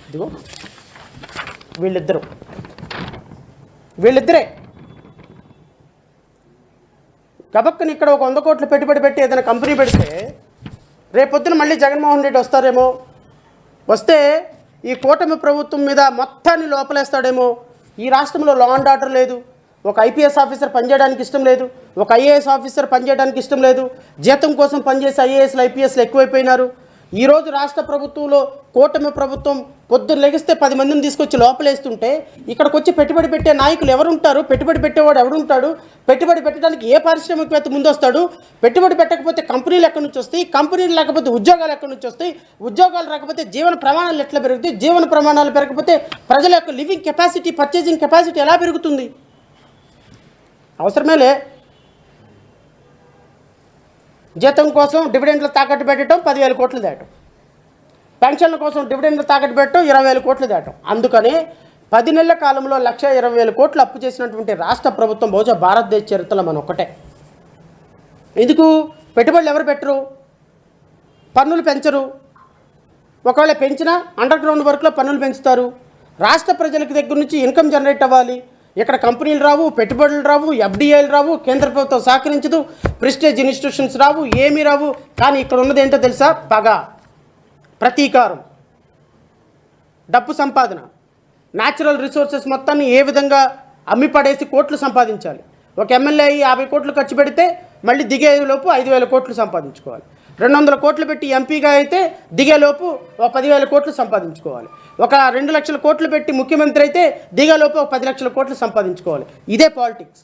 ఇదిగో వీళ్ళిద్దరే గబక్కని ఇక్కడ ఒక 100 కోట్లు పెట్టుబడి పెట్టి ఏదైనా కంపెనీ పెడితే రేపొద్దున మళ్ళీ జగన్మోహన్ రెడ్డి వస్తారేమో, వస్తే ఈ కూటమి ప్రభుత్వం మీద మొత్తాన్ని లోపలేస్తాడేమో. ఈ రాష్ట్రంలో లా అండ్ ఆర్డర్ లేదు, ఒక ఐపీఎస్ ఆఫీసర్ పనిచేయడానికి ఇష్టం లేదు, ఒక ఐఏఎస్ ఆఫీసర్ పనిచేయడానికి ఇష్టం లేదు, జీతం కోసం పనిచేసే ఐఏఎస్లు ఐపీఎస్లు ఎక్కువైపోయినారు. ఈరోజు రాష్ట్ర ప్రభుత్వంలో కూటమి ప్రభుత్వం పొద్దున్న లెగిస్తే 10 మందిని తీసుకొచ్చి లోపలేస్తుంటే ఇక్కడికి వచ్చి పెట్టుబడి పెట్టే నాయకులు ఎవరుంటారు? పెట్టుబడి పెట్టేవాడు ఎవడుంటాడు? పెట్టుబడి పెట్టడానికి ఏ పారిశ్రామికవేత్త ముందొస్తాడు? పెట్టుబడి పెట్టకపోతే కంపెనీలు ఎక్కడి నుంచి వస్తాయి? కంపెనీలు లేకపోతే ఉద్యోగాలు ఎక్కడి నుంచి వస్తాయి? ఉద్యోగాలు రాకపోతే జీవన ప్రమాణాలు ఎట్లా పెరుగుతాయి? జీవన ప్రమాణాలు పెరగకపోతే ప్రజల యొక్క లివింగ్ కెపాసిటీ, పర్చేసింగ్ కెపాసిటీ ఎలా పెరుగుతుంది? అవసరమేలే. జీతం కోసం డివిడెండ్లు తాకట్టు పెట్టడం 10,000 కోట్లు దాటం, పెన్షన్ల కోసం డివిడెండ్లు తాకట్టు పెట్టడం 20,000 కోట్లు దాటం. అందుకని 10 నెలల కాలంలో 1,20,000 కోట్లు అప్పు చేసినటువంటి రాష్ట్ర ప్రభుత్వం బహుశా భారతదేశ చరిత్రలో మన ఒక్కటే. ఎందుకు పెట్టుబడులు ఎవరు పెట్టరు? పన్నులు పెంచరు. ఒకవేళ పెంచినా అండర్ గ్రౌండ్ వర్క్లో పన్నులు పెంచుతారు. రాష్ట్ర ప్రజలకి దగ్గర నుంచి ఇన్కమ్ జనరేట్ అవ్వాలి. ఇక్కడ కంపెనీలు రావు, పెట్టుబడులు రావు, ఎఫ్డిఐలు రావు, కేంద్ర ప్రభుత్వం సహకరించదు, ప్రెస్టేజ్ ఇన్స్టిట్యూషన్స్ రావు, ఏమీ రావు. కానీ ఇక్కడ ఉన్నది ఏంటో తెలుసా? పగ, ప్రతీకారం, డబ్బు సంపాదన, న్యాచురల్ రిసోర్సెస్ మొత్తాన్ని ఏ విధంగా అమ్మి పడేసి కోట్లు సంపాదించాలి. ఒక ఎమ్మెల్యే 50 కోట్లు ఖర్చు పెడితే మళ్ళీ దిగేలోపు 5,000 కోట్లు సంపాదించుకోవాలి. 200 కోట్లు పెట్టి ఎంపీగా అయితే దిగేలోపు ఒక 10,000 కోట్లు సంపాదించుకోవాలి. ఒక 2 లక్షల కోట్లు పెట్టి ముఖ్యమంత్రి అయితే దిగేలోపు ఒక 10 లక్షల కోట్లు సంపాదించుకోవాలి. ఇదే పాలిటిక్స్.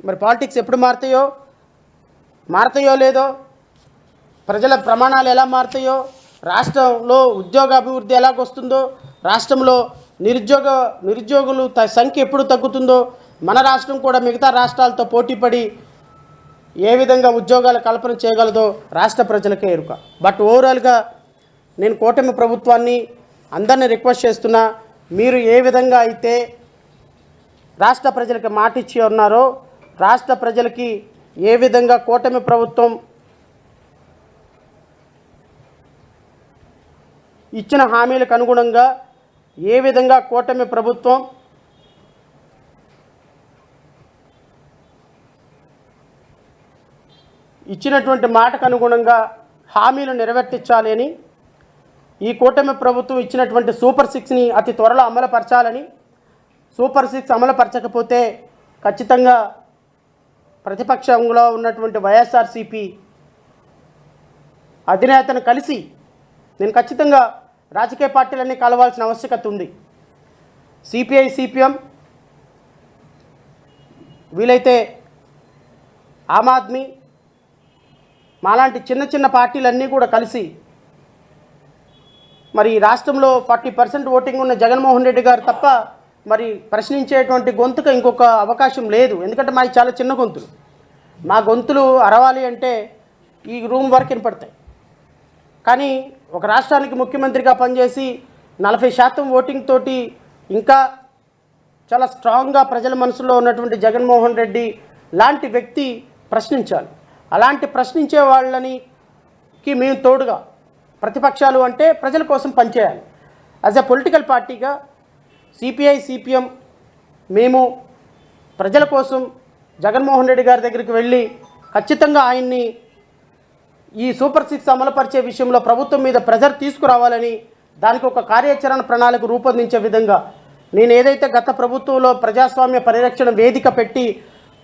మరి పాలిటిక్స్ ఎప్పుడు మారతాయో లేదో, ప్రజల ప్రమాణాలు ఎలా మారుతాయో, రాష్ట్రంలో ఉద్యోగ అభివృద్ధి ఎలాగొస్తుందో, రాష్ట్రంలో నిరుద్యోగులు సంఖ్య ఎప్పుడు తగ్గుతుందో, మన రాష్ట్రం కూడా మిగతా రాష్ట్రాలతో పోటీపడి ఏ విధంగా ఉద్యోగాల కల్పన చేయగలదో రాష్ట్ర ప్రజలకే ఎరుక. బట్ ఓవరాల్గా నేను కూటమి ప్రభుత్వాన్ని అందరినీ రిక్వెస్ట్ చేస్తున్నా, మీరు ఏ విధంగా అయితే రాష్ట్ర ప్రజలకి మాట ఇచ్చి ఉన్నారో, రాష్ట్ర ప్రజలకి ఏ విధంగా కూటమి ప్రభుత్వం ఇచ్చిన హామీలకు అనుగుణంగా ఏ విధంగా కూటమి ప్రభుత్వం ఇచ్చినటువంటి మాటకు అనుగుణంగా హామీలు నెరవేర్చాలి అని, ఈ కూటమి ప్రభుత్వం ఇచ్చినటువంటి సూపర్ 6ని అతి త్వరలో అమలుపరచాలని, సూపర్ 6 అమలుపరచకపోతే ఖచ్చితంగా ప్రతిపక్షంలో ఉన్నటువంటి వైఎస్ఆర్సీపీ అధినేతను కలిసి నేను ఖచ్చితంగా రాజకీయ పార్టీలన్నీ కలవాల్సిన ఆవశ్యకత ఉంది. సిపిఐ, సిపిఎం, వీలైతే ఆమ్ ఆద్మీ, మాలాంటి చిన్న చిన్న పార్టీలన్నీ కూడా కలిసి మరి రాష్ట్రంలో 40% ఓటింగ్ ఉన్న జగన్మోహన్ రెడ్డి గారు తప్ప మరి ప్రశ్నించేటువంటి గొంతుకు ఇంకొక అవకాశం లేదు. ఎందుకంటే మాది చాలా చిన్న గొంతులు. మా గొంతులు అరవాలి అంటే ఈ రూమ్ వరకు వినపడతాయి. కానీ ఒక రాష్ట్రానికి ముఖ్యమంత్రిగా పనిచేసి 40% ఓటింగ్ తోటి ఇంకా చాలా స్ట్రాంగ్గా ప్రజల మనసులో ఉన్నటువంటి జగన్మోహన్ రెడ్డి లాంటి వ్యక్తి ప్రశ్నించాలి. అలాంటి ప్రశ్నించే వాళ్ళకి మేము తోడుగా, ప్రతిపక్షాలు అంటే ప్రజల కోసం పనిచేయాలి. యాజ్ ఎ పొలిటికల్ పార్టీగా సిపిఐ, సిపిఎం మేము ప్రజల కోసం జగన్మోహన్ రెడ్డి గారి దగ్గరికి వెళ్ళి ఖచ్చితంగా ఆయన్ని ఈ సూపర్ 6 అమలుపరిచే విషయంలో ప్రభుత్వం మీద ప్రెజర్ తీసుకురావాలని, దానికి ఒక కార్యాచరణ ప్రణాళిక రూపొందించే విధంగా నేను ఏదైతే గత ప్రభుత్వంలో ప్రజాస్వామ్య పరిరక్షణ వేదిక పెట్టి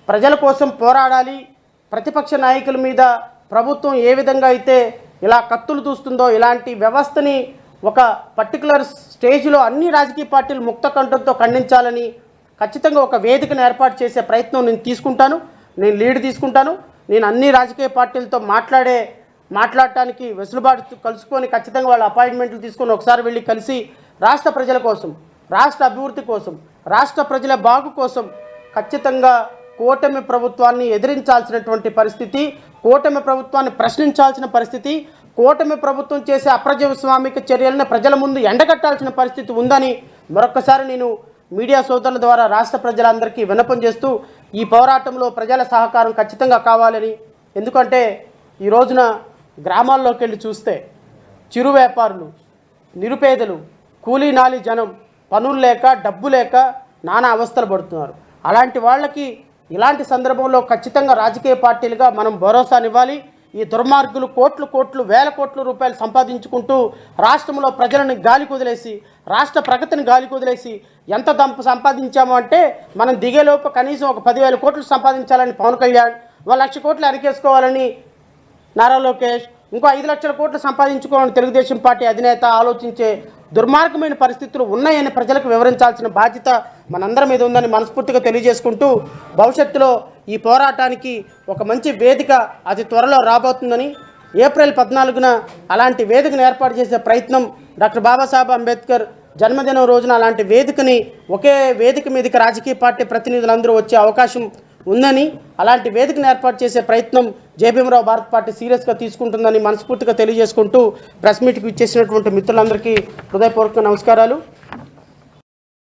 ప్రజల కోసం పోరాడాలి, ప్రతిపక్ష నాయకుల మీద ప్రభుత్వం ఏ విధంగా అయితే ఇలా కత్తులు దూస్తుందో ఇలాంటి వ్యవస్థని ఒక పర్టికులర్ స్టేజ్లో అన్ని రాజకీయ పార్టీలు ముక్త కంఠంతో ఖండించాలని ఖచ్చితంగా ఒక వేదికను ఏర్పాటు చేసే ప్రయత్నం నేను తీసుకుంటాను. నేను లీడ్ తీసుకుంటాను. నేను అన్ని రాజకీయ పార్టీలతో మాట్లాడటానికి వెసులుబాటు కలుసుకొని ఖచ్చితంగా వాళ్ళ అపాయింట్మెంట్లు తీసుకొని ఒకసారి వెళ్ళి కలిసి రాష్ట్ర ప్రజల కోసం, రాష్ట్ర అభివృద్ధి కోసం, రాష్ట్ర ప్రజల బాగు కోసం ఖచ్చితంగా కూటమి ప్రభుత్వాన్ని ఎదిరించాల్సినటువంటి పరిస్థితి, కూటమి ప్రభుత్వాన్ని ప్రశ్నించాల్సిన పరిస్థితి, కూటమి ప్రభుత్వం చేసే అప్రజాస్వామిక చర్యలను ప్రజల ముందు ఎండగట్టాల్సిన పరిస్థితి ఉందని మరొకసారి నేను మీడియా సోదరుల ద్వారా రాష్ట్ర ప్రజలందరికీ విన్నపం చేస్తూ ఈ పోరాటంలో ప్రజల సహకారం ఖచ్చితంగా కావాలని, ఎందుకంటే ఈ రోజున గ్రామాల్లోకి వెళ్ళి చూస్తే చిరు వ్యాపారులు, నిరుపేదలు, కూలీ నాలి జనం పనులు లేక డబ్బు లేక నానా అవస్థలు పడుతున్నారు. అలాంటి వాళ్ళకి ఇలాంటి సందర్భంలో ఖచ్చితంగా రాజకీయ పార్టీలుగా మనం భరోసానివ్వాలి. ఈ దుర్మార్గులు కోట్లు వేల కోట్ల రూపాయలు సంపాదించుకుంటూ రాష్ట్రంలో ప్రజలను గాలి కుదిలేసి, రాష్ట్ర ప్రగతిని గాలి కుదిలేసి ఎంత సంపాదించాము అంటే మనం దిగేలోపు కనీసం ఒక 10,000 కోట్లు సంపాదించాలని పవన్ కళ్యాణ్, 1,00,000 కోట్లు అరికేసుకోవాలని నారా లోకేష్, ఇంకో 5 లక్షల కోట్లు సంపాదించుకోవాలని తెలుగుదేశం పార్టీ అధినేత ఆలోచించే దుర్మార్గమైన పరిస్థితులు ఉన్నాయని ప్రజలకు వివరించాల్సిన బాధ్యత మనందరి మీద ఉందని మనస్ఫూర్తిగా తెలియజేసుకుంటూ, భవిష్యత్తులో ఈ పోరాటానికి ఒక మంచి వేదిక అతి త్వరలో రాబోతుందని, ఏప్రిల్ 14న అలాంటి వేదికను ఏర్పాటు చేసే ప్రయత్నం, డాక్టర్ బాబాసాహెబ్ అంబేద్కర్ జన్మదినం రోజున అలాంటి వేదికని ఒకే వేదిక మీదకి రాజకీయ పార్టీ ప్రతినిధులందరూ వచ్చే అవకాశం ఉందని, అలాంటి వేదికను ఏర్పాటు చేసే ప్రయత్నం జేబీఎంరావు భారత్ పార్టీ సీరియస్గా తీసుకుంటుందని మనస్ఫూర్తిగా తెలియజేసుకుంటూ ప్రెస్ మీట్కి ఇచ్చేసినటువంటి మిత్రులందరికీ హృదయపూర్వక నమస్కారాలు.